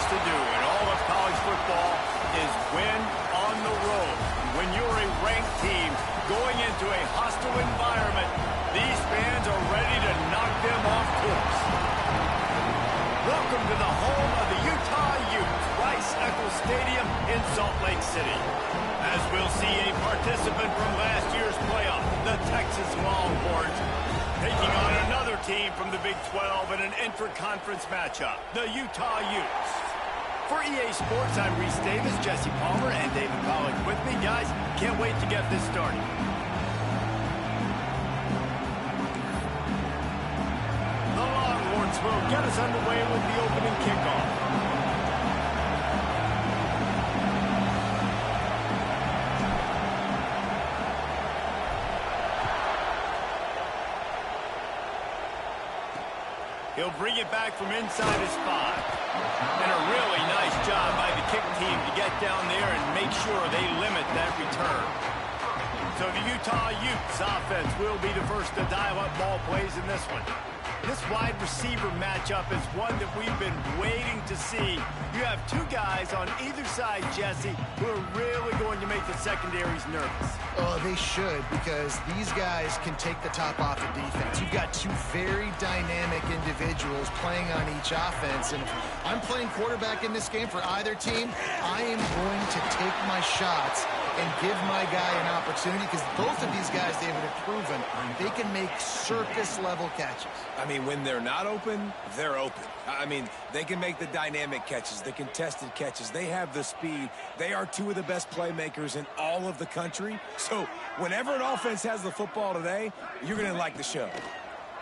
things to do in all of college football is win on the road. When you're a ranked team going into a hostile environment, these fans are ready to knock them off course. Welcome to the home of the Utah Utes, Rice-Eccles Stadium in Salt Lake City. As we'll see a participant from last year's playoff, the Texas Longhorns, taking on another team from the Big 12 in an intra-conference matchup, the Utah Utes. For EA Sports, I'm Reese Davis, Jesse Palmer, and David Pollack with me. Guys, can't wait to get this started. The Longhorns will get us underway with the opening kickoff. He'll bring it back from inside his 5. And a really nice job by the kick team to get down there and make sure they limit that return. So the Utah Utes offense will be the first to dial up ball plays in this one. This wide receiver matchup is one that we've been waiting to see. You have two guys on either side, Jesse, who are really going to make the secondaries nervous. Oh, they should, because these guys can take the top off the defense. You've got two very dynamic individuals playing on each offense, and if I'm playing quarterback in this game for either team, I am going to take my shots and give my guy an opportunity, because both of these guys, David, have proven they can make circus-level catches. I mean, when they're not open, they're open. I mean, they can make the dynamic catches, the contested catches. They have the speed. They are two of the best playmakers in all of the country. So whenever an offense has the football today, you're going to like the show.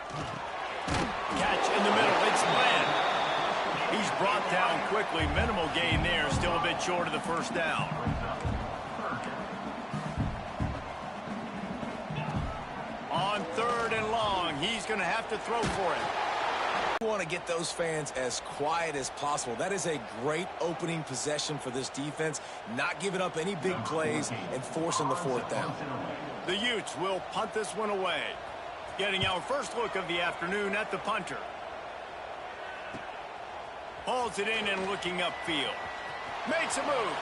Catch in the middle. It's Bland. He's brought down quickly. Minimal gain there. Still a bit short of the first down. On 3rd and long, he's going to have to throw for it. You want to get those fans as quiet as possible. That is a great opening possession for this defense, not giving up any big plays and forcing the 4th down. The Utes will punt this one away. Getting our first look of the afternoon at the punter. Hauls it in and looking upfield. Makes a move.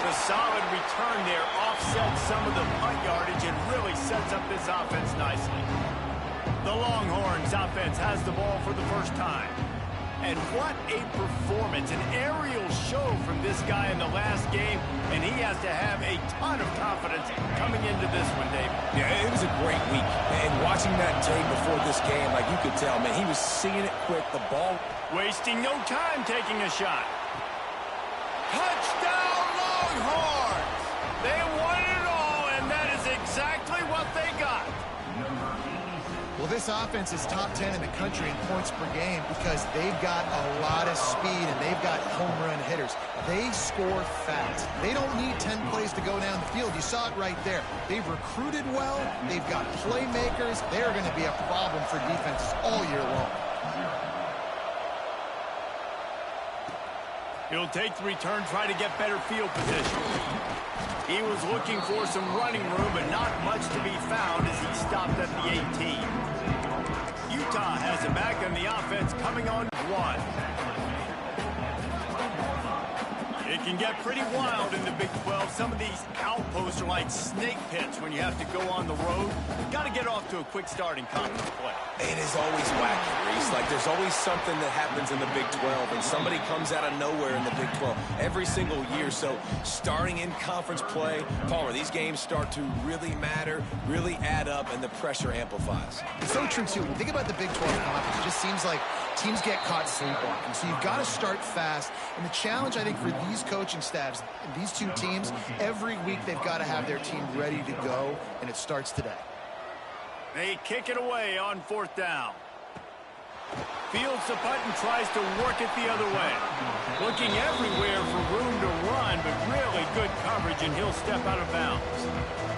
The solid return there offsets some of the punt yardage and really sets up this offense nicely. The Longhorns offense has the ball for the first time. And what a performance, an aerial show from this guy in the last game, and he has to have a ton of confidence coming into this one, Dave. Yeah, it was a great week. And watching that tape before this game, like you could tell, man, he was seeing it quick, the ball. Wasting no time taking a shot. Touchdown Longhorns! They won it all, and that is exactly what they got. Well, this offense is top 10 in the country in points per game because they've got a lot of speed and they've got home run hitters. They score fast. They don't need 10 plays to go down the field. You saw it right there. They've recruited well. They've got playmakers. They're going to be a problem for defenses all year long. He'll take the return, try to get better field position. He was looking for some running room, but not much to be found as he stopped at the 18. Utah has it back on the offense coming on 1. It can get pretty wild in the Big 12. Some of these outposts are like snake pits when you have to go on the road. Got to get off to a quick start in conference play. It is always wacky, Reese. Like, there's always something that happens in the Big 12, and somebody comes out of nowhere in the Big 12 every single year. So starting in conference play, Palmer, these games start to really matter, really add up, and the pressure amplifies. It's so true, too. When you think about the Big 12 conference, it just seems like teams get caught sleepwalking. So you've got to start fast. And the challenge, I think, for these coaching staffs, these two teams, every week they've got to have their team ready to go, and it starts today. They kick it away on 4th down. Fields the punt and tries to work it the other way. Looking everywhere for room to run, but really good coverage, and he'll step out of bounds.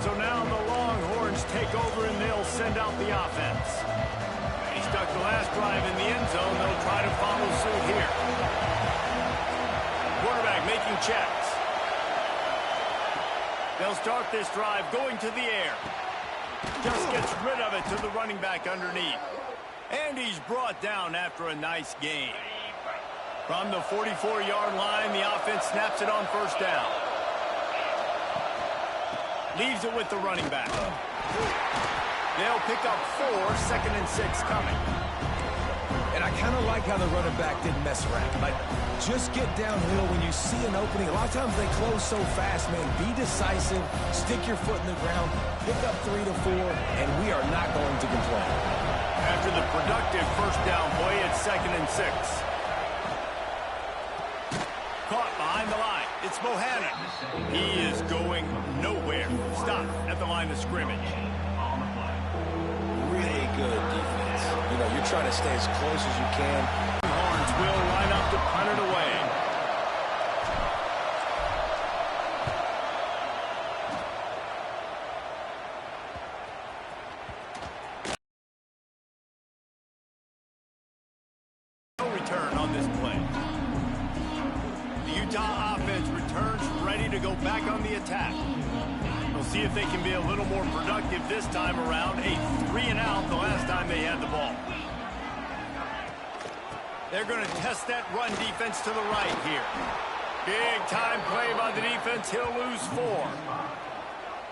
So now the Longhorns take over, and they'll send out the offense. He stuck the last drive in the end zone. They'll try to follow suit here. Quarterback making checks. They'll start this drive going to the air. Just gets rid of it to the running back underneath. And he's brought down after a nice gain. From the 44-yard line, the offense snaps it on first down. Leaves it with the running back. They'll pick up 4, second and 6 coming. And I kind of like how the running back didn't mess around. Like, just get downhill when you see an opening. A lot of times they close so fast, man. Be decisive, stick your foot in the ground, pick up 3 to 4, and we are not going to complain. After the productive first down play, it's second and 6. Caught behind the line. It's Bohannon. He is going nowhere. Stop at the line of scrimmage. Really good defense. You know, you're trying to stay as close as you can. Horns will line up to punt it away. No return on this play. The Utah offense returns ready to go back on the attack. We'll see if they can be a little more productive this time around. A 3-and-out the last time they had the ball. They're going to test that run defense to the right here. Big time play by the defense. He'll lose 4.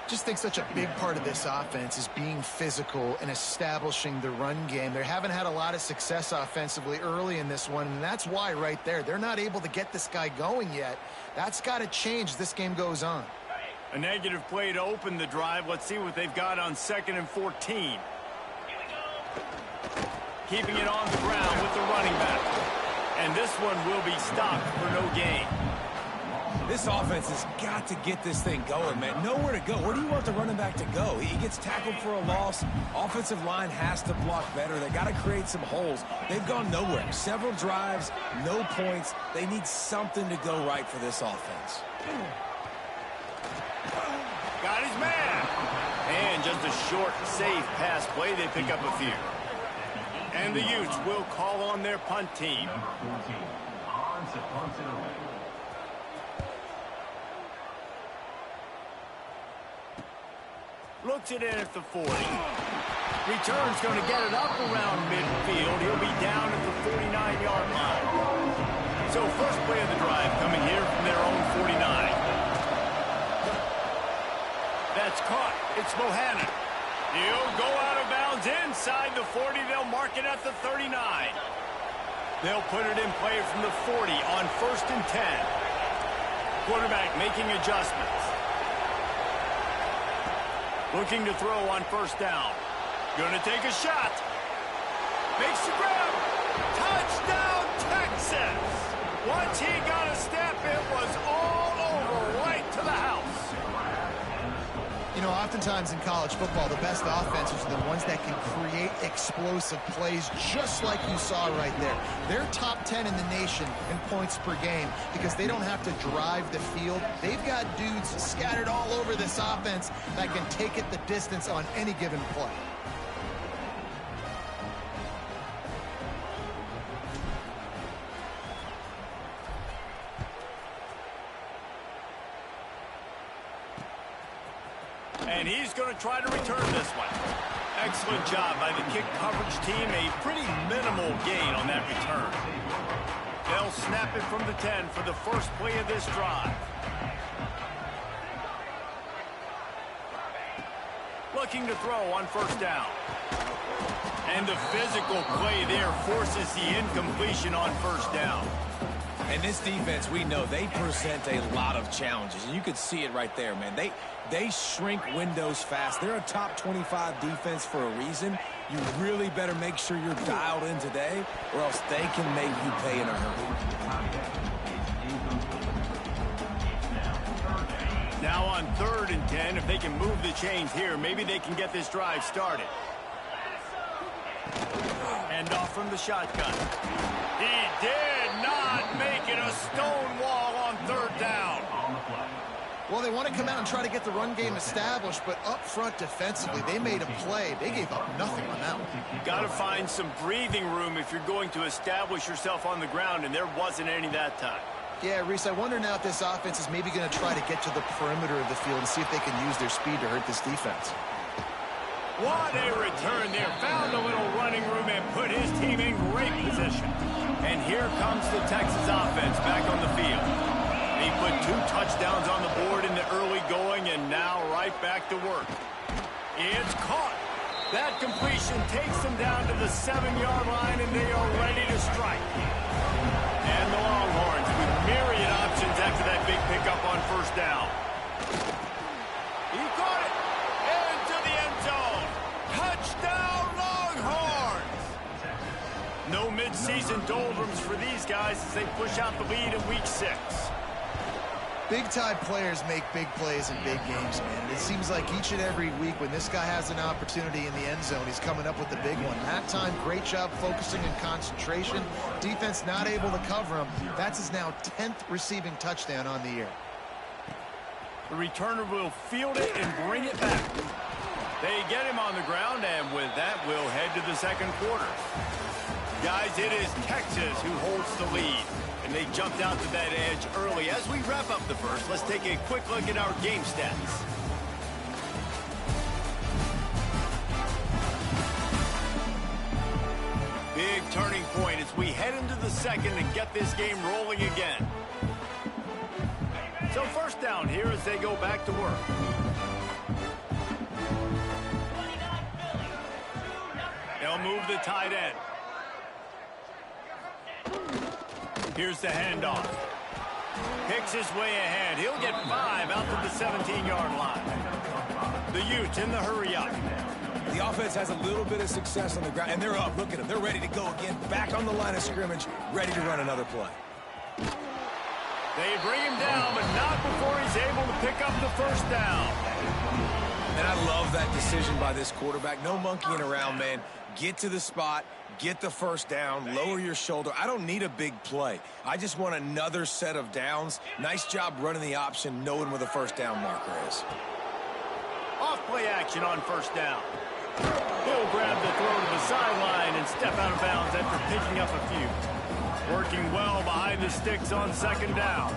Just think such a big part of this offense is being physical and establishing the run game. They haven't had a lot of success offensively early in this one, and that's why right there. They're not able to get this guy going yet. That's got to change as this game goes on. A negative play to open the drive. Let's see what they've got on second and 14. Keeping it on the ground with the running back. And this one will be stopped for no gain. This offense has got to get this thing going, man. Nowhere to go. Where do you want the running back to go? He gets tackled for a loss. Offensive line has to block better. They got to create some holes. They've gone nowhere. Several drives, no points. They need something to go right for this offense. Got his man. And just a short, safe pass play. They pick up a few. And the Utes will call on their punt team. Looks it in at the 40. Return's going to get it up around midfield. He'll be down at the 49-yard line. So first play of the drive coming here from their own 49. That's caught. It's Bohannon. He'll go out of bounds inside the 40. They'll mark it at the 39. They'll put it in play from the 40 on first and 10. Quarterback making adjustments. Looking to throw on first down. Going to take a shot. Makes the grab. Touchdown, Texas. Once he got a step, it was all over right to the house. You know, oftentimes in college football, the best offenses are the ones that can create explosive plays just like you saw right there. They're top 10 in the nation in points per game because they don't have to drive the field. They've got dudes scattered all over this offense that can take it the distance on any given play. And he's going to try to return this one. Excellent job by the kick coverage team. A pretty minimal gain on that return. They'll snap it from the 10 for the first play of this drive. Looking to throw on first down. And the physical play there forces the incompletion on first down. And this defense, we know they present a lot of challenges. And you can see it right there, man. They shrink windows fast. They're a top 25 defense for a reason. You really better make sure you're dialed in today, or else they can make you pay in a hurry. Now on third and 10, if they can move the chains here, maybe they can get this drive started. And off from the shotgun. He did not make it a stone wall on third down. Well, they want to come out and try to get the run game established, but up front defensively, they made a play. They gave up nothing on that one. Got to find some breathing room if you're going to establish yourself on the ground, and there wasn't any that time. Yeah, Reese, I wonder now if this offense is maybe going to try to get to the perimeter of the field and see if they can use their speed to hurt this defense. What a return there. Found a little running room and put his team in great position. And here comes the Texas offense back on the field. He put 2 touchdowns on the board in the early going and now right back to work. It's caught. That completion takes them down to the 7-yard line, and they are ready to strike. And the Longhorns with myriad options after that big pickup on first down. He caught it into the end zone. Touchdown, Longhorns! No midseason doldrums for these guys as they push out the lead in Week 6. Big-time players make big plays in big games, man. It seems like each and every week when this guy has an opportunity in the end zone, he's coming up with the big one. That time, great job focusing and concentration. Defense not able to cover him. That's his now 10th receiving touchdown on the year. The returner will field it and bring it back. They get him on the ground, and with that, we'll head to the second quarter. Guys, it is Texas who holds the lead. And they jumped out to that edge early. As we wrap up the first, let's take a quick look at our game stats. Big turning point as we head into the second and get this game rolling again. So first down here as they go back to work. They'll move the tight end. Here's the handoff. Picks his way ahead. He'll get 5 out to the 17-yard line. The Utes in the hurry up. The offense has a little bit of success on the ground, and they're up. Look at them. They're ready to go again. Back on the line of scrimmage, ready to run another play. They bring him down, but not before he's able to pick up the first down. And I love that decision by this quarterback. No monkeying around, man. Get to the spot. Get the first down, lower your shoulder. I don't need a big play. I just want another set of downs. Nice job running the option, knowing where the first down marker is. Off-play action on first down. He'll grab the throw to the sideline and step out of bounds after picking up a few. Working well behind the sticks on second down.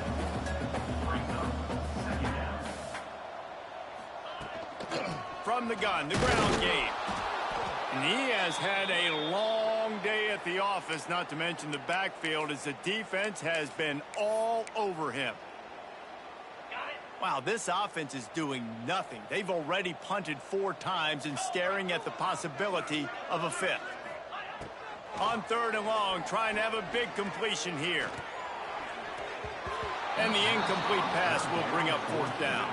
From the gun, the ground game. And he has had a long day at the office, not to mention the backfield, as the defense has been all over him. Wow, this offense is doing nothing. They've already punted 4 times and staring at the possibility of a 5th. On 3rd and long, trying to have a big completion here. And the incomplete pass will bring up 4th down.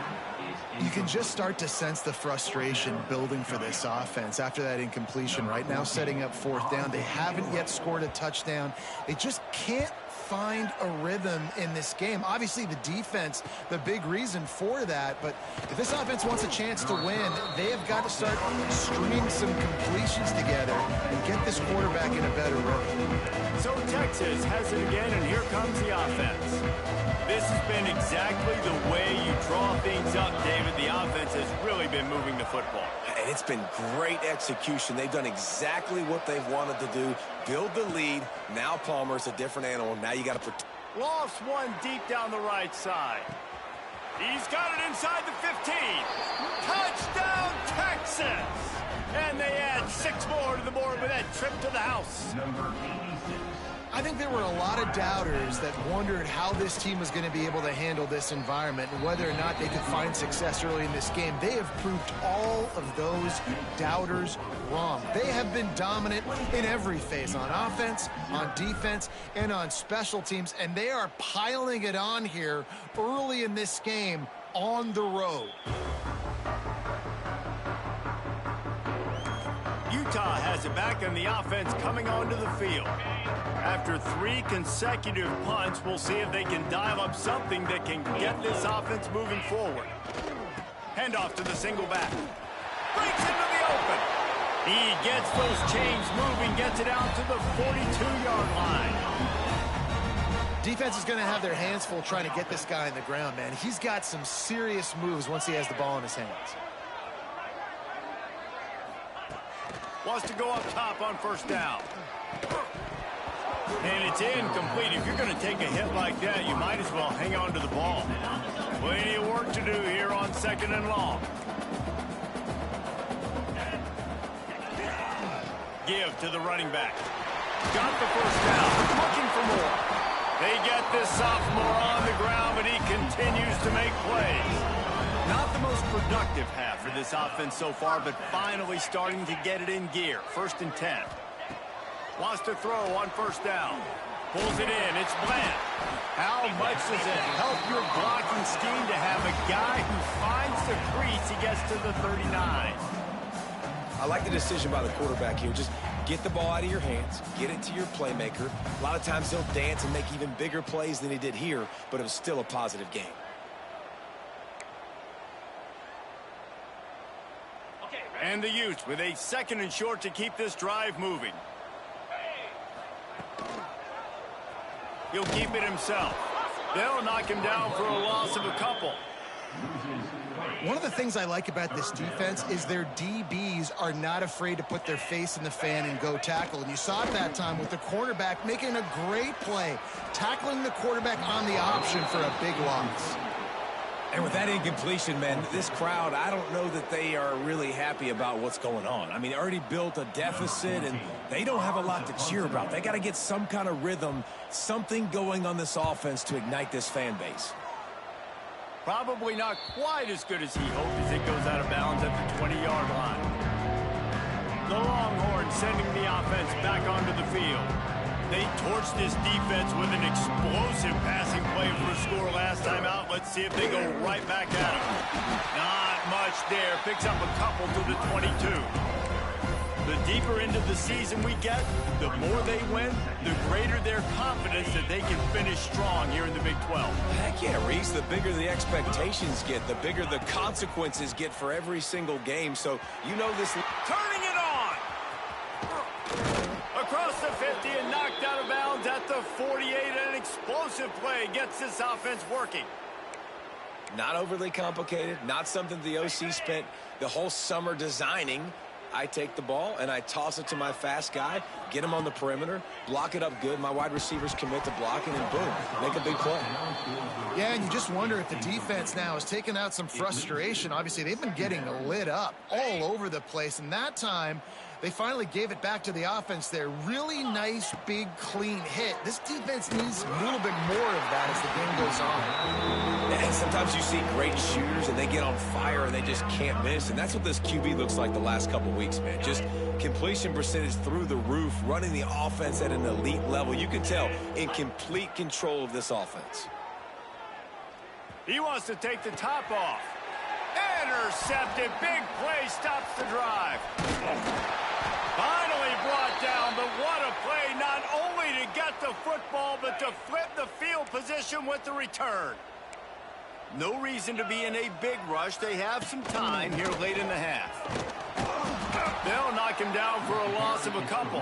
You can just start to sense the frustration building for this offense after that incompletion. Right now, setting up 4th down. They haven't yet scored a touchdown. They just can't find a rhythm in this game. Obviously, the defense, the big reason for that. But if this offense wants a chance to win, they have got to start stringing some completions together and get this quarterback in a better rhythm. So Texas has it again, and here comes the offense. This has been exactly the way you draw things up, David. The offense has really been moving the football. And it's been great execution. They've done exactly what they've wanted to do. Build the lead. Now Palmer's a different animal. Now you got to protect. Lost one deep down the right side. He's got it inside the 15. Touchdown, Texas! And they add 6 more to the board with that trip to the house. I think there were a lot of doubters that wondered how this team was going to be able to handle this environment and whether or not they could find success early in this game. They have proved all of those doubters wrong. They have been dominant in every phase, on offense, on defense, and on special teams, and they are piling it on here early in this game on the road. Utah has it back, and the offense coming onto the field. After 3 consecutive punts, we'll see if they can dial up something that can get this offense moving forward. Handoff to the single back. Breaks into the open. He gets those chains moving, gets it out to the 42-yard line. Defense is going to have their hands full trying to get this guy on the ground, man. He's got some serious moves once he has the ball in his hands. Wants to go up top on first down. And it's incomplete. If you're going to take a hit like that, you might as well hang on to the ball. Plenty of work to do here on 2nd and long. give to the running back. Got the first down, looking for more. They get this sophomore on the ground, but he continues to make plays. Not the most productive half for this offense so far, but finally starting to get it in gear. 1st and 10. Wants to throw on first down. Pulls it in. It's Bland. How much does it help your blocking scheme to have a guy who finds the crease? He gets to the 39. I like the decision by the quarterback here. Just get the ball out of your hands, get it to your playmaker. A lot of times he'll dance and make even bigger plays than he did here, but it was still a positive game. And the Utes with a 2nd and short to keep this drive moving. He'll keep it himself. They'll knock him down for a loss of a couple. One of the things I like about this defense is their DBs are not afraid to put their face in the fan and go tackle. And you saw it that time with the cornerback making a great play, tackling the quarterback on the option for a big loss. And with that incompletion, man, this crowd, I don't know that they are really happy about what's going on. I mean, they already built a deficit, and they don't have a lot to cheer about. They got to get some kind of rhythm, something going on this offense to ignite this fan base. Probably not quite as good as he hoped as it goes out of bounds at the 20-yard line. The Longhorns sending the offense back onto the field. They torched this defense with an explosive passing play for a score last time out. Let's see if they go right back at him. Not much there. Picks up a couple to the 22. The deeper into the season we get, the more they win, the greater their confidence that they can finish strong here in the Big 12. Heck yeah, Reese. The bigger the expectations get, the bigger the consequences get for every single game. So you know this. Turning it on! Across the 50 and knocked out of bounds at the 48. An explosive play gets this offense working. Not overly complicated, not something the OC spent the whole summer designing. I take the ball and I toss it to my fast guy, get him on the perimeter, block it up good. My wide receivers commit to blocking, and boom, make a big play. Yeah, and you just wonder if the defense now has taken out some frustration. Obviously, they've been getting lit up all over the place, and that time they finally gave it back to the offense there. Really nice, big, clean hit. This defense needs a little bit more of that as the game goes on. And sometimes you see great shooters and they get on fire and they just can't miss. And that's what this QB looks like the last couple weeks, man. Just completion percentage through the roof, running the offense at an elite level. You can tell in complete control of this offense. He wants to take the top off. Intercepted. Big play stops the drive. Finally brought down, but what a play, not only to get the football, but to flip the field position with the return. No reason to be in a big rush. They have some time here late in the half. They'll knock him down for a loss of a couple.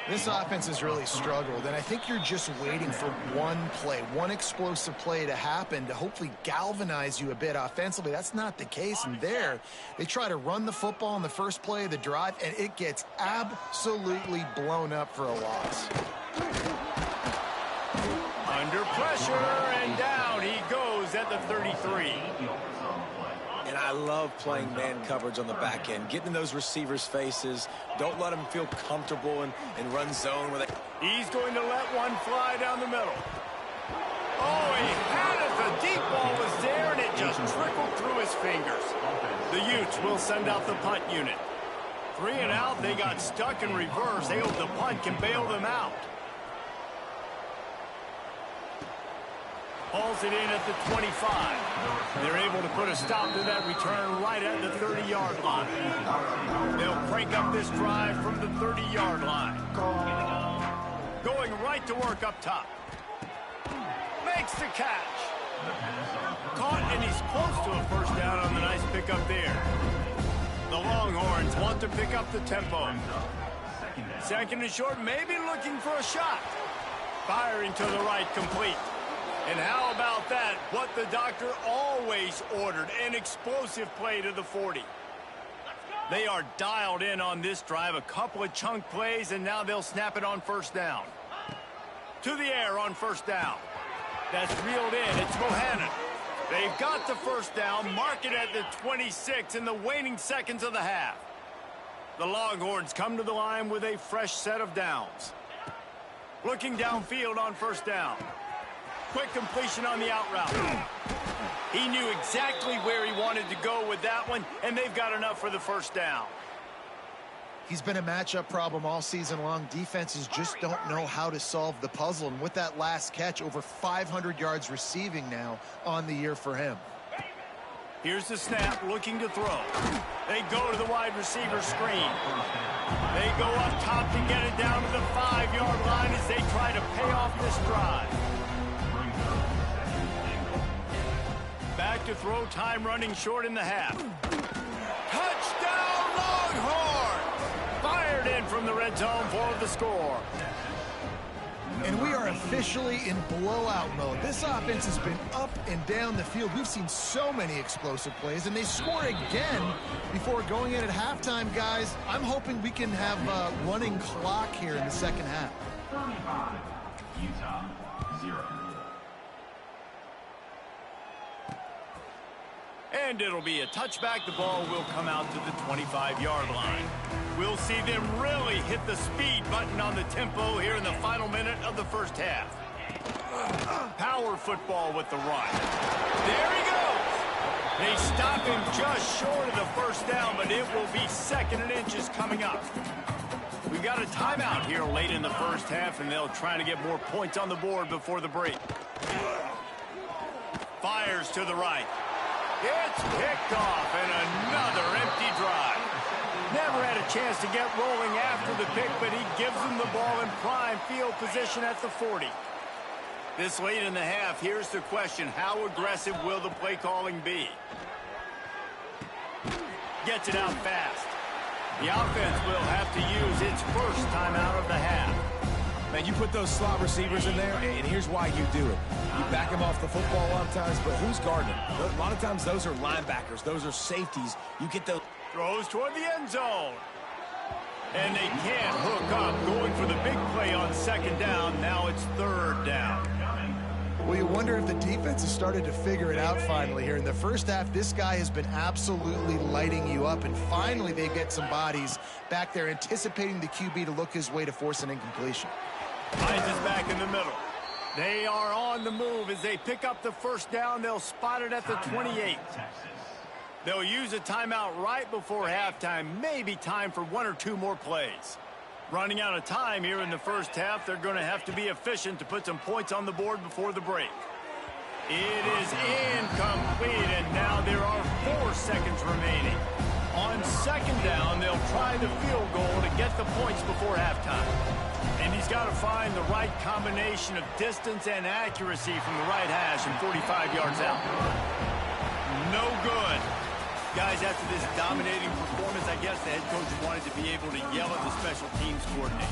This offense has really struggled, and I think you're just waiting for one play, one explosive play to happen to hopefully galvanize you a bit offensively. That's not the case, and there they try to run the football in the first play of the drive, and it gets absolutely blown up for a loss. Under pressure, and down he goes at the 33. And I love playing man coverage on the back end, getting in those receivers' faces. Don't let them feel comfortable and run zone. He's going to let one fly down the middle. Oh, he had it. The deep ball was there, and it just trickled through his fingers. The Utes will send out the punt unit. 3 and out. They got stuck in reverse. They hope the punt can bail them out. Hauls it in at the 25. They're able to put a stop to that return right at the 30-yard line. They'll crank up this drive from the 30-yard line. Going right to work up top. Makes the catch. Caught, and he's close to a first down on the nice pickup there. The Longhorns want to pick up the tempo. 2nd and short, maybe looking for a shot. Firing to the right, complete. And how about that? What the doctor always ordered, an explosive play to the 40. They are dialed in on this drive, a couple of chunk plays, and now they'll snap it on first down. To the air on first down. That's reeled in. It's Bohannon. They've got the first down, mark it at the 26 in the waning seconds of the half. The Longhorns come to the line with a fresh set of downs. Looking downfield on first down. Quick completion on the out route. He knew exactly where he wanted to go with that one, and they've got enough for the first down. He's been a matchup problem all season long. Defenses just don't know how to solve the puzzle. And with that last catch, over 500 yards receiving now on the year for him. Here's the snap, looking to throw. They go to the wide receiver screen. They go up top to get it down to the 5-yard line as they try to pay off this drive. Back to throw, time running short in the half. Touchdown, Longhorn! Fired in from the red zone for the score. And we are officially in blowout mode. This offense has been up and down the field. We've seen so many explosive plays, and they score again before going in at halftime, guys. I'm hoping we can have a running clock here in the second half. 35, Utah, 0. And it'll be a touchback. The ball will come out to the 25-yard line. We'll see them really hit the speed button on the tempo here in the final minute of the first half. Power football with the run. There he goes. They stop him just short of the first down, but it will be second and inches coming up. We've got a timeout here late in the first half, and they'll try to get more points on the board before the break. Fires to the right. It's picked off, and another empty drive. Never had a chance to get rolling after the pick, but he gives them the ball in prime field position at the 40. This late in the half, here's the question. How aggressive will the play calling be? Gets it out fast. The offense will have to use its first timeout of the half. Man, you put those slot receivers in there, and here's why you do it. You back them off the football a lot of times, but who's guarding them? A lot of times those are linebackers. Those are safeties. You get those. Throws toward the end zone. And they can't hook up. Going for the big play on second down. Now it's third down. Well, you wonder if the defense has started to figure it out finally here. In the first half, this guy has been absolutely lighting you up, and finally they get some bodies back there anticipating the QB to look his way to force an incompletion. Hines is back in the middle. They are on the move as they pick up the first down. They'll spot it at the 28. They'll use a timeout right before halftime. Maybe time for one or two more plays. Running out of time here in the first half. They're going to have to be efficient to put some points on the board before the break. It is incomplete, and now there are 4 seconds remaining. On second down, they'll try the field goal to get the points before halftime. And he's got to find the right combination of distance and accuracy from the right hash and 45 yards out. No good. Guys, after this dominating performance, I guess the head coach wanted to be able to yell at the special teams coordinator.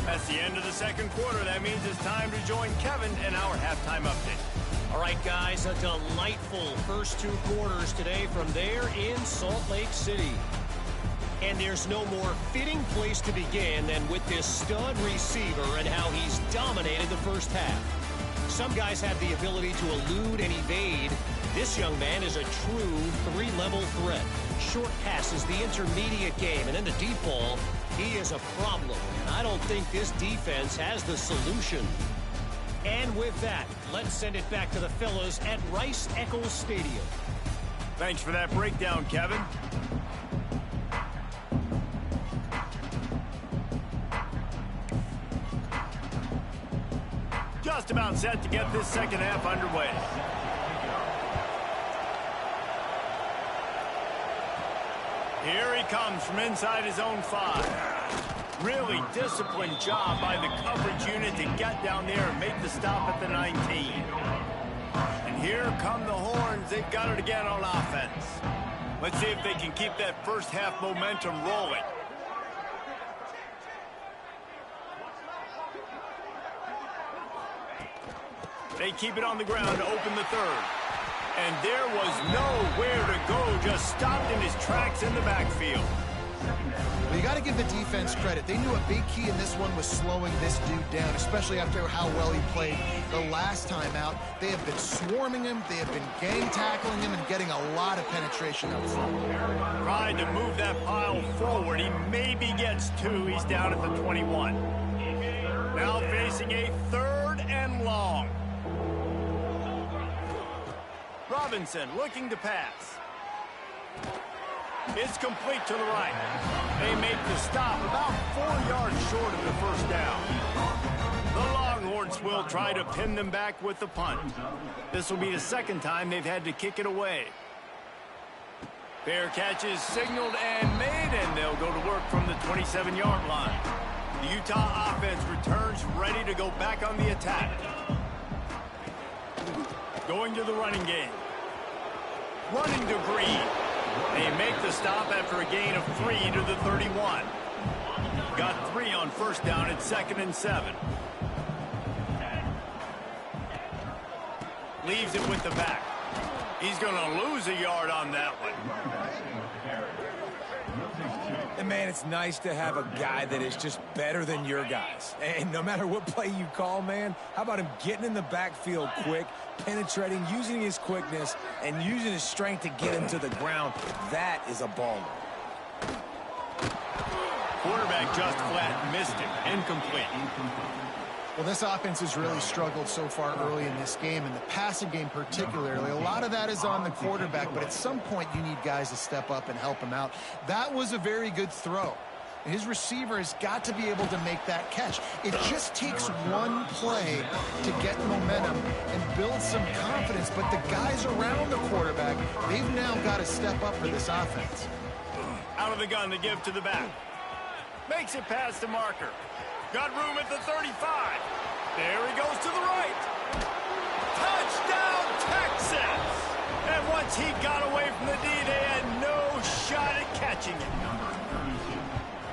That's the end of the second quarter. That means it's time to join Kevin in our halftime update. All right, guys, a delightful first 2 quarters today from there in Salt Lake City. And there's no more fitting place to begin than with this stud receiver and how he's dominated the first half. Some guys have the ability to elude and evade. This young man is a true 3-level threat. Short passes, the intermediate game, and then the deep ball, he is a problem. And I don't think this defense has the solution. And with that, let's send it back to the fellas at Rice-Eccles Stadium. Thanks for that breakdown, Kevin. Just about set to get this second half underway. Here he comes from inside his own 5. Really disciplined job by the coverage unit to get down there and make the stop at the 19. And here come the Horns. They've got it again on offense. Let's see if they can keep that first half momentum rolling. They keep it on the ground to open the third. And there was nowhere to go, just stopped in his tracks in the backfield. Well, you got to give the defense credit. They knew a big key in this one was slowing this dude down, especially after how well he played the last time out. They have been swarming him. They have been gang tackling him and getting a lot of penetration up front. Tried to move that pile forward. He maybe gets 2. He's down at the 21. Now facing a 3rd and long. Robinson looking to pass. It's complete to the right. They make the stop about 4 yards short of the first down. The Longhorns will try to pin them back with the punt. This will be the second time they've had to kick it away. Fair catch is signaled and made, and they'll go to work from the 27-yard line. The Utah offense returns ready to go back on the attack. Going to the running game. Running to Green. They make the stop after a gain of 3 to the 31. Got 3 on first down at 2nd and 7. Leaves it with the back. He's going to lose a yard on that one. And, man, it's nice to have a guy that is just better than your guys. And no matter what play you call, man, how about him getting in the backfield quick, penetrating, using his quickness, and using his strength to get him to the ground. That is a baller. Quarterback just flat missed it. Incomplete. Well, this offense has really struggled so far early in this game, and the passing game particularly. A lot of that is on the quarterback, but at some point you need guys to step up and help him out. That was a very good throw. His receiver has got to be able to make that catch. It just takes one play to get momentum and build some confidence, but the guys around the quarterback, they've now got to step up for this offense. Out of the gun to give to the back. Makes it past the marker. Got room at the 35. There he goes to the right. Touchdown, Texas! And once he got away from the D, they had no shot at catching it.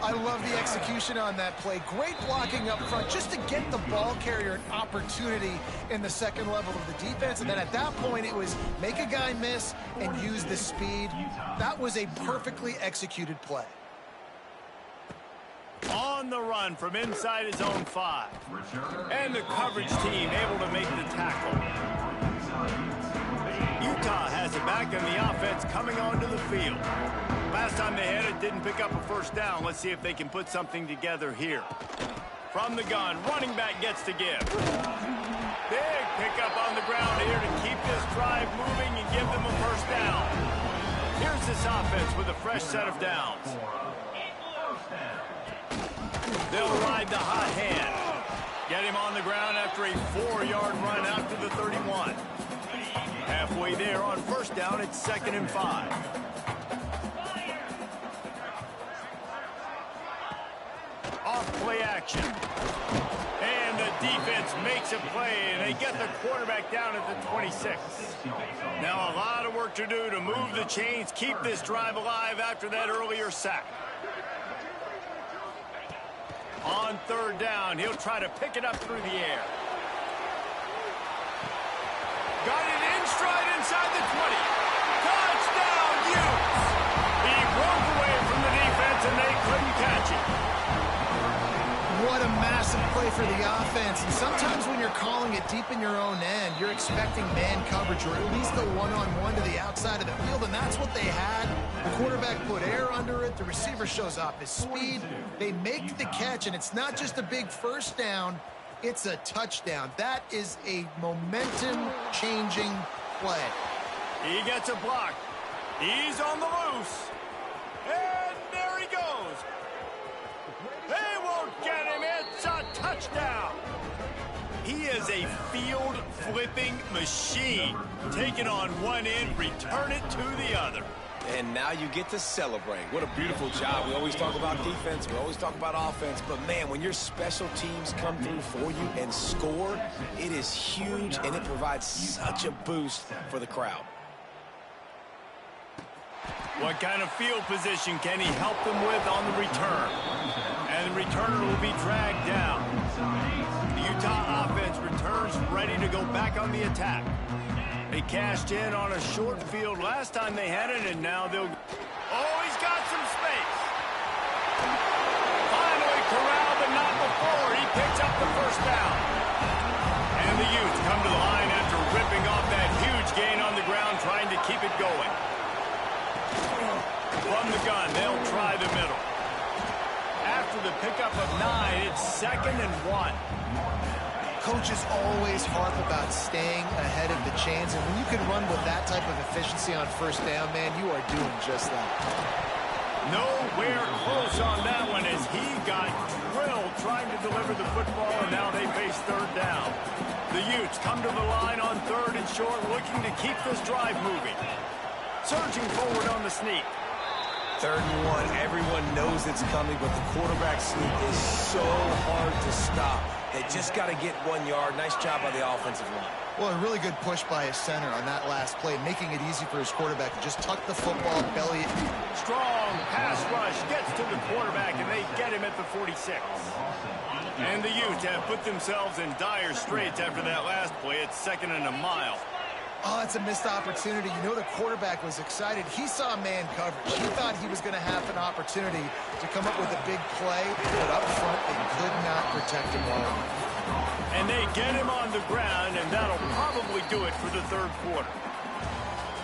I love the execution on that play. Great blocking up front just to get the ball carrier an opportunity in the second level of the defense. And then at that point, it was make a guy miss and use the speed. That was a perfectly executed play. On the run from inside his own 5. And the coverage team able to make the tackle. Utah has it back in the offense coming onto the field. Last time they had it, didn't pick up a first down. Let's see if they can put something together here. From the gun, running back gets to give. Big pickup on the ground here to keep this drive moving and give them a first down. Here's this offense with a fresh set of downs. They'll ride the hot hand. Get him on the ground after a 4-yard run out to the 31. Halfway there on first down, it's 2nd and 5. Off play action. And the defense makes a play, and they get the quarterback down at the 26. Now a lot of work to do to move the chains, keep this drive alive after that earlier sack. On 3rd down, he'll try to pick it up through the air. Got it in stride inside the 20. Touchdown, Utes! He broke away from the defense, and they couldn't catch it. What a massive play for the offense. And sometimes when you're calling it deep in your own end, you're expecting man coverage or at least a one-on-one to the outside of the field, and that's what they had. The quarterback put air under it. The receiver shows off his speed. They make the catch, and it's not just a big first down. It's a touchdown. That is a momentum-changing play. He gets a block. He's on the loose. And there he goes. They won't get him. It's a touchdown. He is a field-flipping machine. Take it on one end, return it to the other. And now you get to celebrate. What a beautiful job. We always talk about defense. We always talk about offense. But, man, when your special teams come through for you and score, it is huge, and it provides such a boost for the crowd. What kind of field position can he help them with on the return? And the returner will be dragged down. The Utah offense returns ready to go back on the attack. They cashed in on a short field last time they had it, and now they'll... Oh, he's got some space. Finally corralled, but not before. He picks up the first down. And the Utes come to the line after ripping off that huge gain on the ground, trying to keep it going. From the gun, they'll try the middle. After the pickup of 9, it's 2nd and 1. Coaches always harp about staying ahead of the chains, and when you can run with that type of efficiency on first down, man, you are doing just that. Nowhere close on that one as he got drilled trying to deliver the football, and now they face 3rd down. The Utes come to the line on 3rd and short, looking to keep this drive moving. Surging forward on the sneak. 3rd and 1. Everyone knows it's coming, but the quarterback sneak is so hard to stop. They just got to get 1 yard. Nice job by the offensive line. Well, a really good push by his center on that last play, making it easy for his quarterback to just tuck the football, belly it. Strong pass rush gets to the quarterback, and they get him at the 46. And the Utes have put themselves in dire straits after that last play. It's 2nd and a mile. Oh, it's a missed opportunity. You know the quarterback was excited. He saw man coverage. He thought he was going to have an opportunity to come up with a big play, but up front they could not protect him well enough. And they get him on the ground, and that'll probably do it for the 3rd quarter.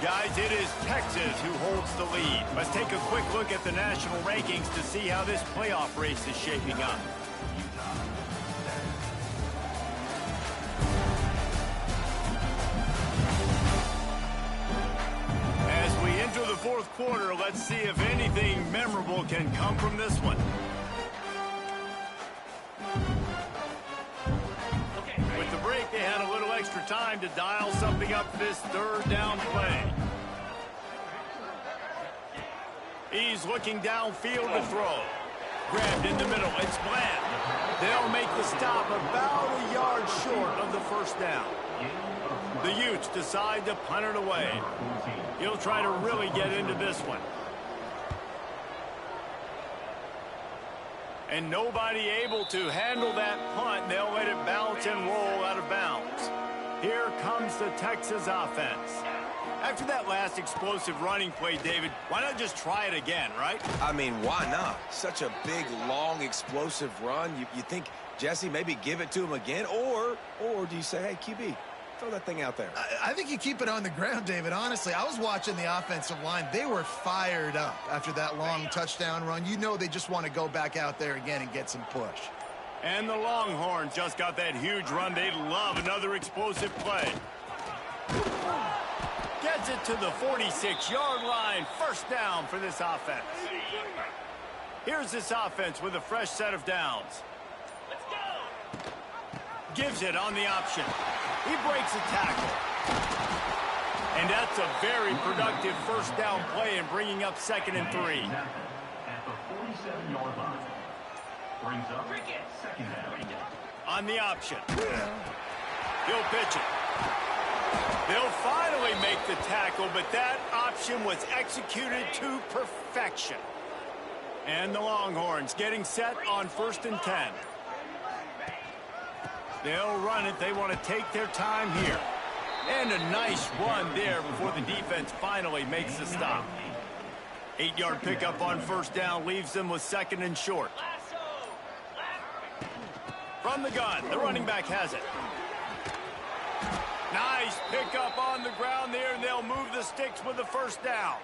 Guys, it is Texas who holds the lead. Let's take a quick look at the national rankings to see how this playoff race is shaping up. As we enter the 4th quarter, let's see if anything memorable can come from this one. With the break, they had a little extra time to dial something up this 3rd down play. He's looking downfield to throw. Grabbed in the middle. It's Bland. They'll make the stop about a yard short of the 1st down. The Utes decide to punt it away. He'll try to really get into this one. And nobody able to handle that punt. They'll let it bounce and roll out of bounds. Here comes the Texas offense. After that last explosive running play, David, why not just try it again, right? I mean, why not? Such a big, long, explosive run. You think, Jesse, maybe give it to him again? Or do you say, hey, QB, throw that thing out there? I think you keep it on the ground, David. Honestly, I was watching the offensive line. They were fired up after that long touchdown run. You know they just want to go back out there again and get some push. And the Longhorns just got that huge run. They love another explosive play. Gets it to the 46-yard line. 1st down for this offense. Here's this offense with a fresh set of downs. Let's go. Gives it on the option. He breaks a tackle. And that's a very productive 1st down play and bringing up 2nd and 3. At the 47-yard line. Brings up 2nd down. On the option. He'll pitch it. They'll finally make the tackle, but that option was executed to perfection. And the Longhorns getting set on 1st and 10. They'll run it. They want to take their time here. And a nice run there before the defense finally makes the stop. 8-yard pickup on 1st down leaves them with 2nd and short. From the gun, the running back has it. Nice pickup on the ground there, and they'll move the sticks with the 1st down.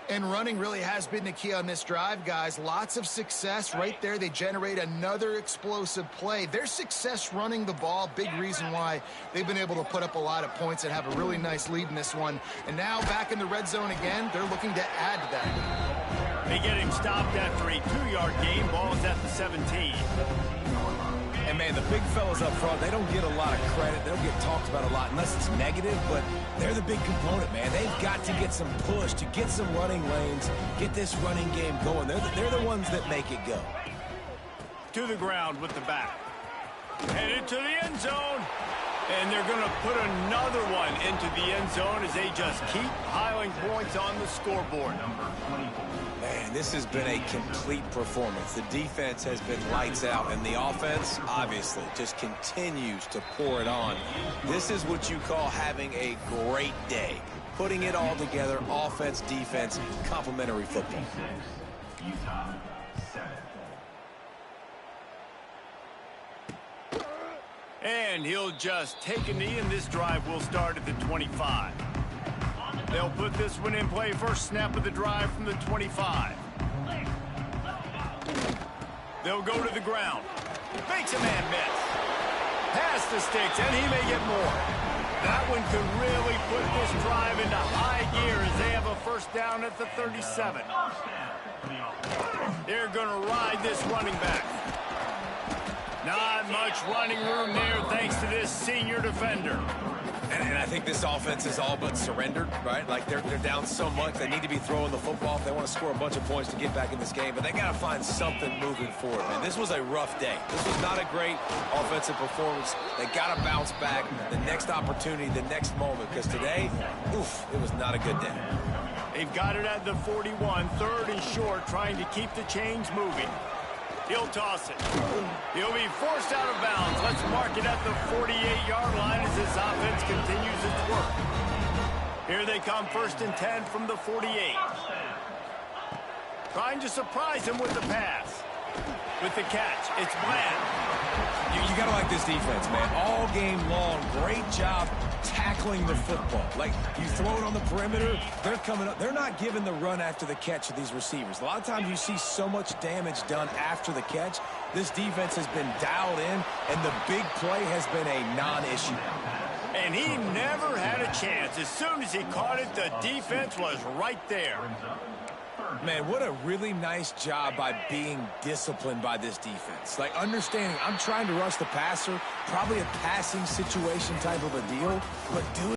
And running really has been the key on this drive, guys. Lots of success right there. They generate another explosive play. Their success running the ball, big reason why they've been able to put up a lot of points and have a really nice lead in this one. And now back in the red zone again, they're looking to add to that. They get him stopped after a 2-yard gain. Ball is at the 17. And, man, the big fellas up front, they don't get a lot of credit. They don't get talked about a lot unless it's negative, but they're the big component, man. They've got to get some push, to get some running lanes, get this running game going. They're the ones that make it go. To the ground with the back. Headed to the end zone. And they're going to put another one into the end zone as they just keep piling points on the scoreboard. Man, this has been a complete performance. The defense has been lights out, and the offense, obviously, just continues to pour it on. This is what you call having a great day. Putting it all together, offense, defense, complementary football. Utah 7. And he'll just take a knee, and this drive will start at the 25. They'll put this one in play. First snap of the drive from the 25. They'll go to the ground. Makes a man miss. Pass the sticks, and he may get more. That one could really put this drive into high gear as they have a first down at the 37. They're going to ride this running back. Not much running room there thanks to this senior defender. And I think this offense is all but surrendered, right? Like, they're down so much. They need to be throwing the football if they want to score a bunch of points to get back in this game. But they got to find something moving forward, man. This was a rough day. This was not a great offensive performance. They got to bounce back the next opportunity, the next moment. Because today, oof, it was not a good day. They've got it at the 41. Third and short, trying to keep the chains moving. He'll toss it. He'll be forced out of bounds. Let's mark it at the 48-yard line as this offense continues its work. Here they come, first and 10 from the 48. Trying to surprise him with the pass. With the catch, it's Bland. You got to like this defense, man. All game long, great job tackling the football. Like, you throw it on the perimeter, they're coming up. They're not giving the run after the catch of these receivers. A lot of times you see so much damage done after the catch. This defense has been dialed in, and the big play has been a non-issue. And he never had a chance. As soon as he caught it, the defense was right there. Man, what a really nice job by being disciplined by this defense. Like, understanding I'm trying to rush the passer, probably a passing situation type of a deal, but doing